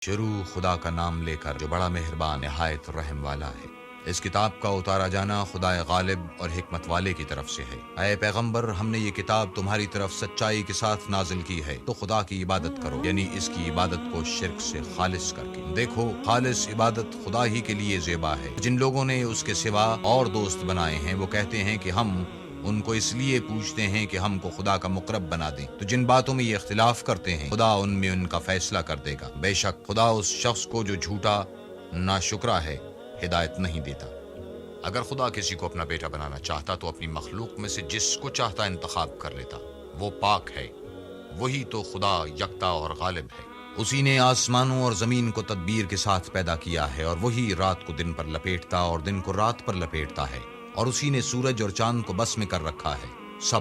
شروع خدا کا نام لے کر جو بڑا مہربان نہایت رحم والا ہے۔ اس کتاب کا اتارا جانا خدا غالب اور حکمت والے کی طرف سے ہے۔ اے پیغمبر، ہم نے یہ کتاب تمہاری طرف سچائی کے ساتھ نازل کی ہے، تو خدا کی عبادت کرو، یعنی اس کی عبادت کو شرک سے خالص کر کے۔ دیکھو، خالص عبادت خدا ہی کے لیے زیبا ہے۔ جن لوگوں نے اس کے سوا اور دوست بنائے ہیں، وہ کہتے ہیں کہ ہم ان کو اس لیے پوچھتے ہیں کہ ہم کو خدا کا مقرب بنا دیں۔ تو جن باتوں میں یہ اختلاف کرتے ہیں، خدا ان میں ان کا فیصلہ کر دے گا۔ بے شک خدا اس شخص کو جو جھوٹا ناشکرا ہے ہدایت نہیں دیتا۔ اگر خدا کسی کو اپنا بیٹا بنانا چاہتا تو اپنی مخلوق میں سے جس کو چاہتا انتخاب کر لیتا۔ وہ پاک ہے، وہی تو خدا یکتا اور غالب ہے۔ اسی نے آسمانوں اور زمین کو تدبیر کے ساتھ پیدا کیا ہے، اور وہی رات کو دن پر لپیٹتا اور دن کو رات پر لپیٹتا ہے، اور اسی نے سورج اور چاند کو بس میں کر رکھا ہے۔ سب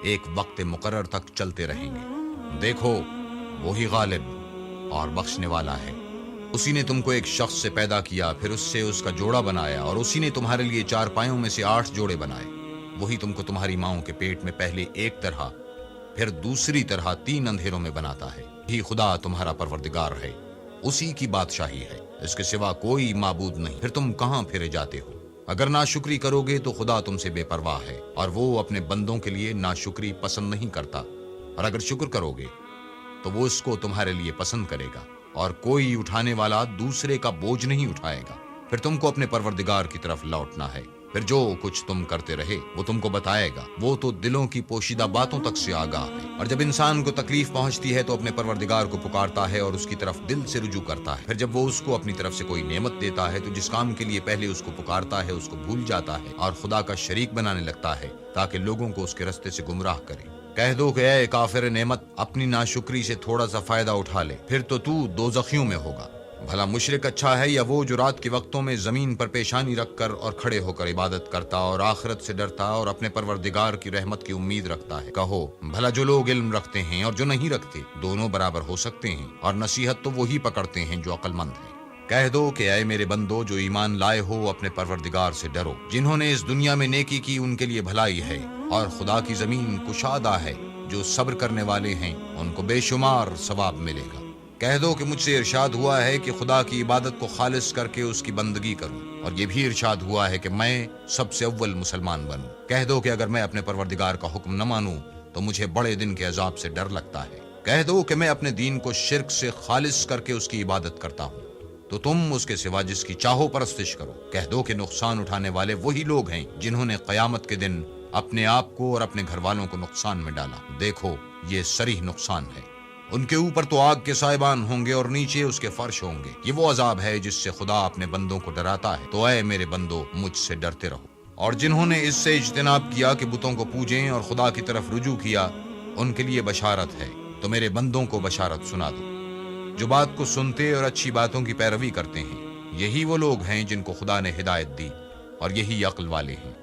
ایک وقت مقرر تک چلتے رہیں گے۔ دیکھو، وہی غالب اور بخشنے والا ہے۔ اسی نے تم کو ایک شخص سے پیدا کیا، پھر اس سے اس کا جوڑا بنایا، اور اسی نے تمہارے لیے 4 پایوں میں سے 8 جوڑے بنائے۔ وہی تم کو تمہاری ماؤں کے پیٹ میں پہلے ایک طرح، پھر دوسری طرح 3 اندھیروں میں بناتا ہے۔ یہی خدا تمہارا پروردگار ہے، اسی کی بادشاہی ہے، اس کے سوا کوئی معبود نہیں۔ پھر تم کہاں پھرے جاتے ہو؟ اگر ناشکری کرو گے تو خدا تم سے بے پرواہ ہے، اور وہ اپنے بندوں کے لیے ناشکری پسند نہیں کرتا۔ اور اگر شکر کرو گے تو وہ اس کو تمہارے لیے پسند کرے گا، اور کوئی اٹھانے والا دوسرے کا بوجھ نہیں اٹھائے گا۔ پھر تم کو اپنے پروردگار کی طرف لوٹنا ہے، پھر جو کچھ تم کرتے رہے وہ تم کو بتائے گا۔ وہ تو دلوں کی پوشیدہ باتوں تک سے آگاہ ہے۔ اور جب انسان کو تکلیف پہنچتی ہے تو اپنے پروردگار کو پکارتا ہے اور اس کی طرف دل سے رجوع کرتا ہے۔ پھر جب وہ اس کو اپنی طرف سے کوئی نعمت دیتا ہے تو جس کام کے لیے پہلے اس کو پکارتا ہے اس کو بھول جاتا ہے، اور خدا کا شریک بنانے لگتا ہے تاکہ لوگوں کو اس کے رستے سے گمراہ کرے۔ کہہ دو کہ اے کافر نعمت، اپنی ناشکری سے تھوڑا سا فائدہ اٹھا لے، پھر تو دوزخیوں میں ہوگا۔ بھلا مشرک اچھا ہے یا وہ جو رات کے وقتوں میں زمین پر پیشانی رکھ کر اور کھڑے ہو کر عبادت کرتا اور آخرت سے ڈرتا اور اپنے پروردگار کی رحمت کی امید رکھتا ہے؟ کہو بھلا جو لوگ علم رکھتے ہیں اور جو نہیں رکھتے دونوں برابر ہو سکتے ہیں، اور نصیحت تو وہی پکڑتے ہیں جو عقل مند ہیں۔ کہہ دو کہ اے میرے بندو جو ایمان لائے ہو، اپنے پروردگار سے ڈرو۔ جنہوں نے اس دنیا میں نیکی کی ان کے لیے بھلائی ہے، اور خدا کی زمین کشادہ ہے۔ جو صبر کرنے والے ہیں ان کو بے شمار ثواب ملے گا۔ کہہ دو کہ مجھ سے ارشاد ہوا ہے کہ خدا کی عبادت کو خالص کر کے اس کی بندگی کروں، اور یہ بھی ارشاد ہوا ہے کہ میں سب سے اول مسلمان بنوں۔ کہہ دو کہ اگر میں اپنے پروردگار کا حکم نہ مانوں تو مجھے بڑے دن کے عذاب سے ڈر لگتا ہے۔ کہہ دو کہ میں اپنے دین کو شرک سے خالص کر کے اس کی عبادت کرتا ہوں، تو تم اس کے سوا جس کی چاہو پرستش کرو۔ کہہ دو کہ نقصان اٹھانے والے وہی لوگ ہیں جنہوں نے قیامت کے دن اپنے آپ کو اور اپنے گھر والوں کو نقصان میں ڈالا۔ دیکھو، یہ صریح نقصان ہے۔ ان کے اوپر تو آگ کے سائبان ہوں گے اور نیچے اس کے فرش ہوں گے۔ یہ وہ عذاب ہے جس سے خدا اپنے بندوں کو ڈراتا ہے۔ تو اے میرے بندو، مجھ سے ڈرتے رہو۔ اور جنہوں نے اس سے اجتناب کیا کہ بتوں کو پوجیں اور خدا کی طرف رجوع کیا، ان کے لیے بشارت ہے۔ تو میرے بندوں کو بشارت سنا دو جو بات کو سنتے اور اچھی باتوں کی پیروی کرتے ہیں۔ یہی وہ لوگ ہیں جن کو خدا نے ہدایت دی، اور یہی عقل والے ہیں۔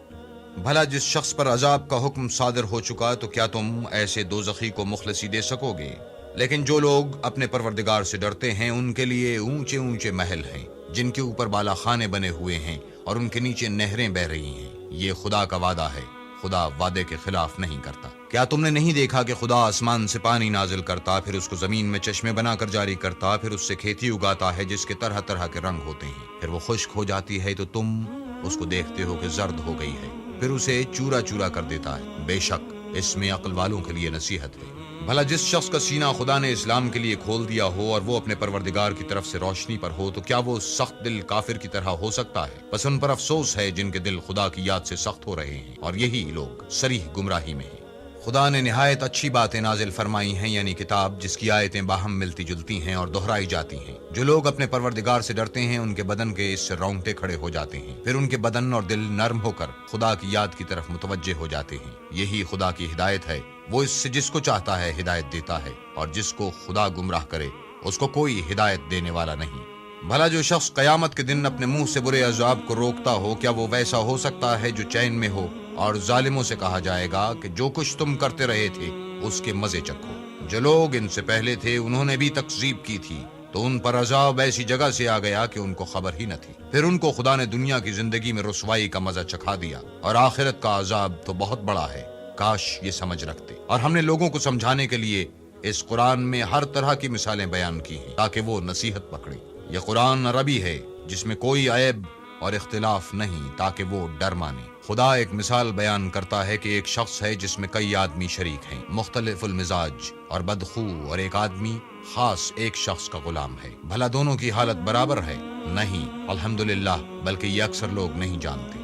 بھلا جس شخص پر عذاب کا حکم صادر ہو چکا تو کیا تم ایسے دوزخی کو مخلصی دے سکو گے؟ لیکن جو لوگ اپنے پروردگار سے ڈرتے ہیں ان کے لیے اونچے اونچے محل ہیں، جن کے اوپر بالا خانے بنے ہوئے ہیں اور ان کے نیچے نہریں بہ رہی ہیں۔ یہ خدا کا وعدہ ہے، خدا وعدے کے خلاف نہیں کرتا۔ کیا تم نے نہیں دیکھا کہ خدا آسمان سے پانی نازل کرتا، پھر اس کو زمین میں چشمے بنا کر جاری کرتا، پھر اس سے کھیتی اگاتا ہے جس کے طرح طرح کے رنگ ہوتے ہیں، پھر وہ خشک ہو جاتی ہے تو تم اس کو دیکھتے ہو کہ زرد ہو گئی ہے، پھر اسے چورا چورا کر دیتا ہے۔ بے شک اس میں عقل والوں کے لیے نصیحت ہے۔ بھلا جس شخص کا سینہ خدا نے اسلام کے لیے کھول دیا ہو اور وہ اپنے پروردگار کی طرف سے روشنی پر ہو، تو کیا وہ سخت دل کافر کی طرح ہو سکتا ہے؟ بس ان پر افسوس ہے جن کے دل خدا کی یاد سے سخت ہو رہے ہیں، اور یہی لوگ صریح گمراہی میں ہیں۔ خدا نے نہایت اچھی باتیں نازل فرمائی ہیں، یعنی کتاب جس کی آیتیں باہم ملتی جلتی ہیں اور دہرائی جاتی ہیں۔ جو لوگ اپنے پروردگار سے ڈرتے ہیں ان کے بدن کے اس سے رونگٹے کھڑے ہو جاتے ہیں، پھر ان کے بدن اور دل نرم ہو کر خدا کی یاد کی طرف متوجہ ہو جاتے ہیں۔ یہی خدا کی ہدایت ہے، وہ اس سے جس کو چاہتا ہے ہدایت دیتا ہے، اور جس کو خدا گمراہ کرے اس کو کوئی ہدایت دینے والا نہیں۔ بھلا جو شخص قیامت کے دن اپنے منہ سے برے عذاب کو روکتا ہو، کیا وہ ویسا ہو سکتا ہے جو چین میں ہو؟ اور ظالموں سے کہا جائے گا کہ جو کچھ تم کرتے رہے تھے اس کے مزے چکھو۔ جو لوگ ان سے پہلے تھے انہوں نے بھی تکذیب کی تھی، تو ان پر عذاب ایسی جگہ سے آ گیا کہ ان کو خبر ہی نہ تھی۔ پھر ان کو خدا نے دنیا کی زندگی میں رسوائی کا مزہ چکھا دیا، اور آخرت کا عذاب تو بہت بڑا ہے۔ کاش یہ سمجھ رکھتے۔ اور ہم نے لوگوں کو سمجھانے کے لیے اس قرآن میں ہر طرح کی مثالیں بیان کی ہیں تاکہ وہ نصیحت پکڑے۔ یہ قرآن عربی ہے جس میں کوئی عیب اور اختلاف نہیں تاکہ وہ ڈر مانے۔ خدا ایک مثال بیان کرتا ہے کہ ایک شخص ہے جس میں کئی آدمی شریک ہیں، مختلف المزاج اور بدخو، اور ایک آدمی خاص ایک شخص کا غلام ہے۔ بھلا دونوں کی حالت برابر ہے؟ نہیں، الحمدللہ، بلکہ یہ اکثر لوگ نہیں جانتے۔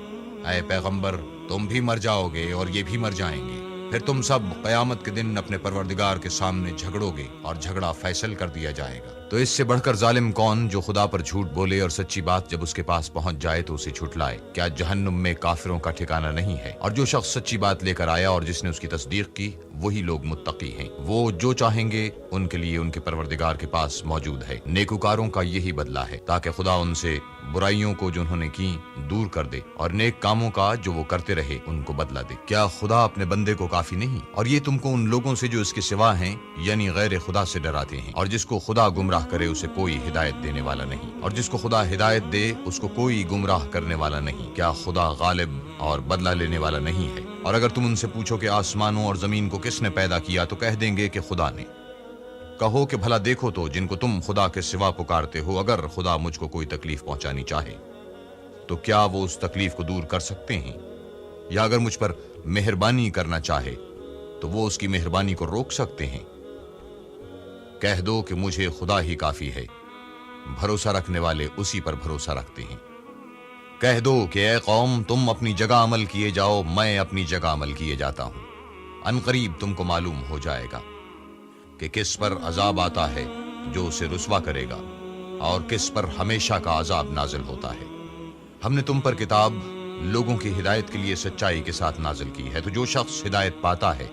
اے پیغمبر، تم بھی مر جاؤ گے اور یہ بھی مر جائیں گے، پھر تم سب قیامت کے دن اپنے پروردگار کے سامنے جھگڑو گے اور جھگڑا فیصل کر دیا جائے گا۔ تو اس سے بڑھ کر ظالم کون جو خدا پر جھوٹ بولے اور سچی بات جب اس کے پاس پہنچ جائے تو اسے جھٹلائے؟ کیا جہنم میں کافروں کا ٹھکانہ نہیں ہے؟ اور جو شخص سچی بات لے کر آیا اور جس نے اس کی تصدیق کی، وہی لوگ متقی ہیں۔ وہ جو چاہیں گے ان کے لیے ان کے پروردگار کے پاس موجود ہے۔ نیکوکاروں کا یہی بدلہ ہے تاکہ خدا ان سے برائیوں کو جو انہوں نے کی دور کر دے اور نیک کاموں کا جو وہ کرتے رہے ان کو بدلہ دے۔ کیا خدا اپنے بندے کو کافی نہیں؟ اور یہ تم کو ان لوگوں سے جو اس کے سوا ہیں یعنی غیر خدا سے ڈراتے ہیں، اور جس کو خدا گمراہ کرے اسے کوئی ہدایت دینے والا نہیں، اور جس کو خدا ہدایت دے اس کو کوئی گمراہ کرنے والا نہیں۔ کیا خدا غالب اور بدلہ لینے والا نہیں ہے؟ اور اگر تم ان سے پوچھو کہ آسمانوں اور زمین کو کس نے پیدا کیا تو کہہ دیں گے کہ خدا نے۔ کہو کہ بھلا دیکھو تو جن کو تم خدا کے سوا پکارتے ہو، اگر خدا مجھ کو کوئی تکلیف پہنچانی چاہے تو کیا وہ اس تکلیف کو دور کر سکتے ہیں؟ یا اگر مجھ پر مہربانی کرنا چاہے تو وہ اس کی مہربانی کو روک سکتے ہیں؟ کہہ دو کہ مجھے خدا ہی کافی ہے، بھروسہ رکھنے والے اسی پر بھروسہ رکھتے ہیں۔ کہہ دو کہ اے قوم، تم اپنی جگہ عمل کیے جاؤ، میں اپنی جگہ عمل کیے جاتا ہوں۔ ان قریب تم کو معلوم ہو جائے گا کہ کس پر عذاب آتا ہے جو اسے رسوا کرے گا، اور کس پر ہمیشہ کا عذاب نازل ہوتا ہے۔ ہم نے تم پر کتاب لوگوں کی ہدایت کے لیے سچائی کے ساتھ نازل کی ہے، تو جو شخص ہدایت پاتا ہے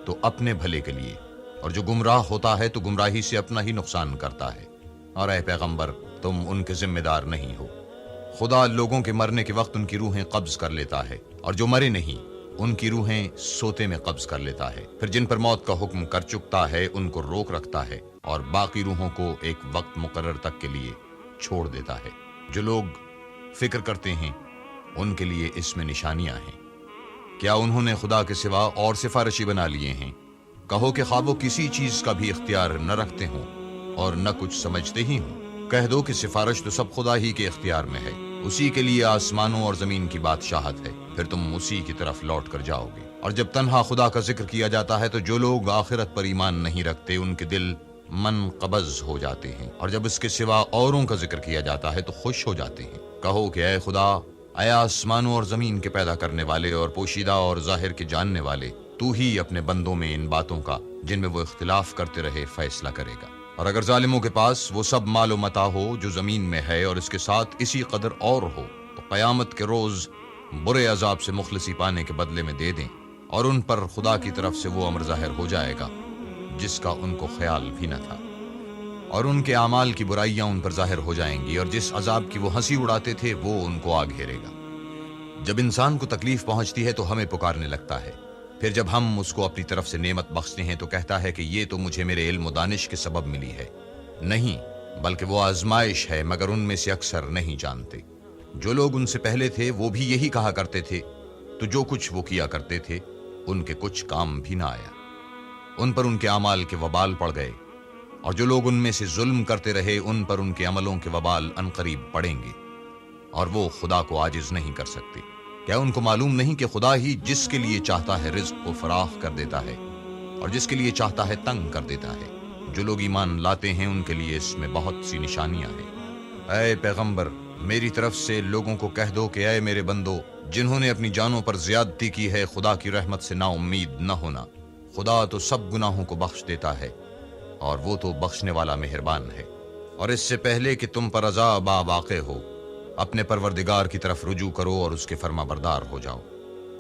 تو اپنے بھلے کے لیے، اور جو گمراہ ہوتا ہے تو گمراہی سے اپنا ہی نقصان کرتا ہے۔ اور اے پیغمبر، تم ان کے ذمہ دار نہیں ہو۔ خدا لوگوں کے مرنے کے وقت ان کی روحیں قبض کر لیتا ہے، اور جو مرے نہیں ان کی روحیں سوتے میں قبض کر لیتا ہے۔ پھر جن پر موت کا حکم کر چکتا ہے ان کو روک رکھتا ہے، اور باقی روحوں کو ایک وقت مقرر تک کے لیے چھوڑ دیتا ہے۔ جو لوگ فکر کرتے ہیں ان کے لیے اس میں نشانیاں ہیں۔ کیا انہوں نے خدا کے سوا اور سفارشی بنا لیے ہیں؟ کہو کہ خواہ وہ کسی چیز کا بھی اختیار نہ رکھتے ہوں اور نہ کچھ سمجھتے ہی ہوں۔ کہہ دو کہ سفارش تو سب خدا ہی کے اختیار میں ہے، اسی کے لیے آسمانوں اور زمین کی بادشاہت ہے، پھر تم اسی کی طرف لوٹ کر جاؤ گے۔ اور جب تنہا خدا کا ذکر کیا جاتا ہے تو جو لوگ آخرت پر ایمان نہیں رکھتے ان کے دل من قبض ہو جاتے ہیں، اور جب اس کے سوا اوروں کا ذکر کیا جاتا ہے تو خوش ہو جاتے ہیں۔ کہو کہ اے خدا، اے آسمانوں اور زمین کے پیدا کرنے والے اور پوشیدہ اور ظاہر کے جاننے والے، تو ہی اپنے بندوں میں ان باتوں کا جن میں وہ اختلاف کرتے رہے فیصلہ کرے گا۔ اور اگر ظالموں کے پاس وہ سب مال و متاع ہو جو زمین میں ہے اور اس کے ساتھ اسی قدر اور ہو، تو قیامت کے روز برے عذاب سے مخلصی پانے کے بدلے میں دے دیں، اور ان پر خدا کی طرف سے وہ امر ظاہر ہو جائے گا جس کا ان کو خیال بھی نہ تھا، اور ان کے اعمال کی برائیاں ان پر ظاہر ہو جائیں گی، اور جس عذاب کی وہ ہنسی اڑاتے تھے وہ ان کو آ گھیرے گا۔ جب انسان کو تکلیف پہنچتی ہے تو ہمیں پکارنے لگتا ہے، پھر جب ہم اس کو اپنی طرف سے نعمت بخشتے ہیں تو کہتا ہے کہ یہ تو مجھے میرے علم و دانش کے سبب ملی ہے۔ نہیں، بلکہ وہ آزمائش ہے، مگر ان میں سے اکثر نہیں جانتے۔ جو لوگ ان سے پہلے تھے وہ بھی یہی کہا کرتے تھے، تو جو کچھ وہ کیا کرتے تھے ان کے کچھ کام بھی نہ آیا، ان پر ان کے اعمال کے وبال پڑ گئے، اور جو لوگ ان میں سے ظلم کرتے رہے ان پر ان کے عملوں کے وبال عنقریب پڑیں گے، اور وہ خدا کو عاجز نہیں کر سکتے۔ کیا ان کو معلوم نہیں کہ خدا ہی جس کے لیے چاہتا ہے رزق کو فراخ کر دیتا ہے، اور جس کے لیے چاہتا ہے تنگ کر دیتا ہے؟ جو لوگ ایمان لاتے ہیں ان کے لیے اس میں بہت سی نشانیاں ہیں۔ اے پیغمبر، میری طرف سے لوگوں کو کہہ دو کہ اے میرے بندو، جنہوں نے اپنی جانوں پر زیادتی کی ہے، خدا کی رحمت سے نا امید نہ ہونا۔ خدا تو سب گناہوں کو بخش دیتا ہے، اور وہ تو بخشنے والا مہربان ہے۔ اور اس سے پہلے کہ تم پر عذاب واقع ہو، اپنے پروردگار کی طرف رجوع کرو اور اس کے فرما بردار ہو جاؤ،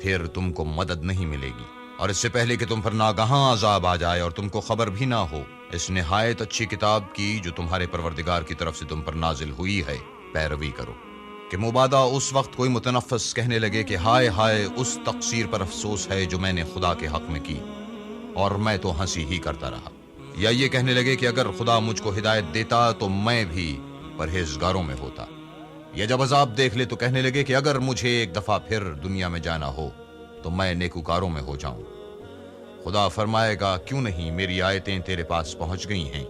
پھر تم کو مدد نہیں ملے گی۔ اور اس سے پہلے کہ تم پر ناگہاں عذاب آ جائے اور تم کو خبر بھی نہ ہو، اس نہایت اچھی کتاب کی جو تمہارے پروردگار کی طرف سے تم پر نازل ہوئی ہے پیروی کرو، کہ مبادا اس وقت کوئی متنفس کہنے لگے کہ ہائے ہائے، اس تقصیر پر افسوس ہے جو میں نے خدا کے حق میں کی، اور میں تو ہنسی ہی کرتا رہا۔ یا یہ کہنے لگے کہ اگر خدا مجھ کو ہدایت دیتا تو میں بھی پرہیزگاروں میں ہوتا۔ یا جب عذاب دیکھ لے تو کہنے لگے کہ اگر مجھے ایک دفعہ پھر دنیا میں جانا ہو تو میں نیکوکاروں میں ہو جاؤں۔ خدا فرمائے گا کیوں نہیں میری آیتیں تیرے پاس پہنچ گئی ہیں،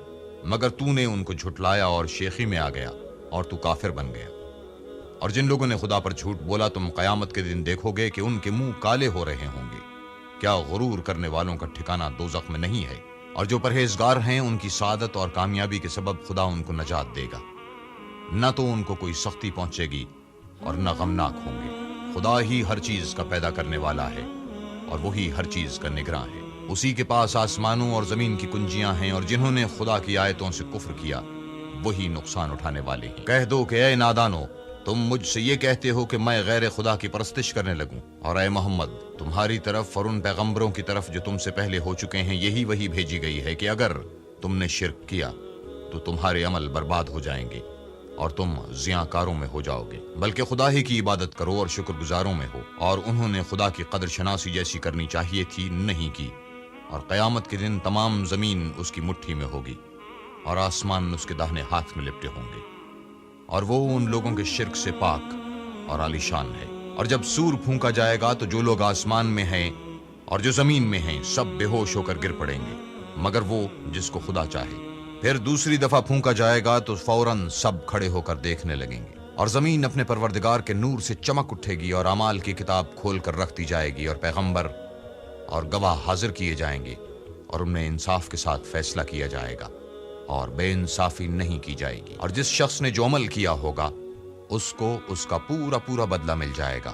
مگر تو نے ان کو جھٹلایا اور شیخی میں آ گیا اور تو کافر بن گیا۔ اور جن لوگوں نے خدا پر جھوٹ بولا تم قیامت کے دن دیکھو گے کہ ان کے منہ کالے ہو رہے ہوں گے۔ کیا غرور کرنے والوں کا ٹھکانہ دوزخ میں نہیں ہے؟ اور جو پرہیزگار ہیں ان کی سعادت اور کامیابی کے سبب خدا ان کو نجات دے گا، نہ تو ان کو کوئی سختی پہنچے گی اور نہ غمناک ہوں گے۔ خدا ہی ہر چیز کا پیدا کرنے والا ہے اور وہی ہر چیز کا نگراں ہے۔ اسی کے پاس آسمانوں اور زمین کی کنجیاں ہیں، اور جنہوں نے خدا کی آیتوں سے کفر کیا وہی نقصان اٹھانے والے ہیں۔ کہہ دو کہ اے نادانو، تم مجھ سے یہ کہتے ہو کہ میں غیر خدا کی پرستش کرنے لگوں، اور اے محمد تمہاری طرف اور ان پیغمبروں کی طرف جو تم سے پہلے ہو چکے ہیں یہی وہی بھیجی گئی ہے کہ اگر تم نے شرک کیا تو تمہارے عمل برباد ہو جائیں گے اور تم زیاں کاروں میں ہو جاؤ گے، بلکہ خدا ہی کی عبادت کرو اور شکر گزاروں میں ہو۔ اور انہوں نے خدا کی قدر شناسی جیسی کرنی چاہیے تھی، نہیں کی، اور قیامت کے دن تمام زمین اس کی مٹھی میں ہوگی اور آسمان اس کے داہنے ہاتھ میں لپٹے ہوں گے، اور وہ ان لوگوں کے شرک سے پاک اور عالیشان ہے۔ اور جب سور پھونکا جائے گا تو جو لوگ آسمان میں ہیں اور جو زمین میں ہیں سب بے ہوش ہو کر گر پڑیں گے مگر وہ جس کو خدا چاہے۔ پھر دوسری دفعہ پھونکا جائے گا تو فوراً سب کھڑے ہو کر دیکھنے لگیں گے، اور زمین اپنے پروردگار کے نور سے چمک اٹھے گی، اور اعمال کی کتاب کھول کر رکھ دی جائے گی، اور پیغمبر اور گواہ حاضر کیے جائیں گے، اور ان میں انصاف کے ساتھ فیصلہ کیا جائے گا اور بے انصافی نہیں کی جائے گی۔ اور جس شخص نے جو عمل کیا ہوگا اس کو اس کا پورا پورا بدلہ مل جائے گا،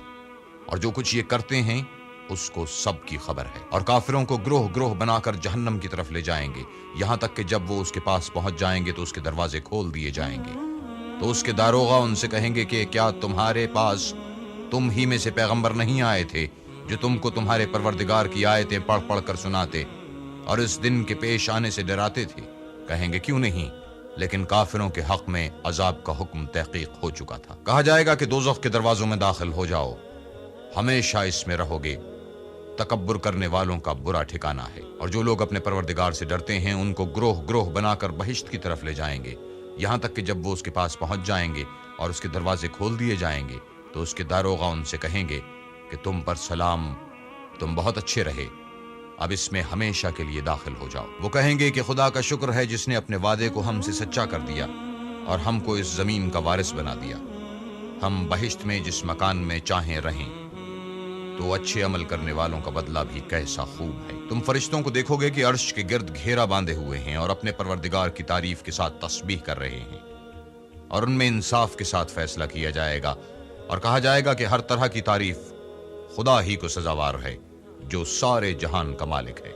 اور جو کچھ یہ کرتے ہیں اس کو سب کی خبر ہے۔ اور کافروں کو گروہ گروہ بنا کر جہنم کی طرف لے جائیں گے، یہاں تک کہ جب وہ اس کے پاس پہنچ جائیں گے تو اس کے دروازے کھول دیے جائیں گے، تو اس کے داروغہ ان سے کہیں گے کہ کیا تمہارے پاس تم ہی میں سے پیغمبر نہیں آئے تھے جو تم کو تمہارے پروردگار کی آیتیں پڑھ پڑھ کر سناتے اور اس دن کے پیش آنے سے ڈراتے تھے؟ کہیں گے کیوں نہیں، لیکن کافروں کے حق میں عذاب کا حکم تحقیق ہو چکا تھا۔ کہا جائے گا کہ دوزخ کے دروازوں میں داخل ہو جاؤ، ہمیشہ اس میں رہو گے، تکبر کرنے والوں کا برا ٹھکانہ ہے۔ اور جو لوگ اپنے پروردگار سے ڈرتے ہیں ان کو گروہ گروہ بنا کر بہشت کی طرف لے جائیں گے، یہاں تک کہ جب وہ اس کے پاس پہنچ جائیں گے اور اس کے دروازے کھول دیے جائیں گے تو اس کے داروغہ ان سے کہیں گے کہ تم پر سلام، تم بہت اچھے رہے، اب اس میں ہمیشہ کے لیے داخل ہو جاؤ۔ وہ کہیں گے کہ خدا کا شکر ہے جس نے اپنے وعدے کو ہم سے سچا کر دیا اور ہم کو اس زمین کا وارث بنا دیا، ہم بہشت میں جس مکان میں چاہیں رہیں، تو اچھے عمل کرنے والوں کا بدلہ بھی کیسا خوب ہے۔ تم فرشتوں کو دیکھو گے کہ عرش کے گرد گھیرا باندھے ہوئے ہیں اور اپنے پروردگار کی تعریف کے ساتھ تسبیح کر رہے ہیں، اور ان میں انصاف کے ساتھ فیصلہ کیا جائے گا، اور کہا جائے گا کہ ہر طرح کی تعریف خدا ہی کو سزاوار ہے جو سارے جہان کا مالک ہے۔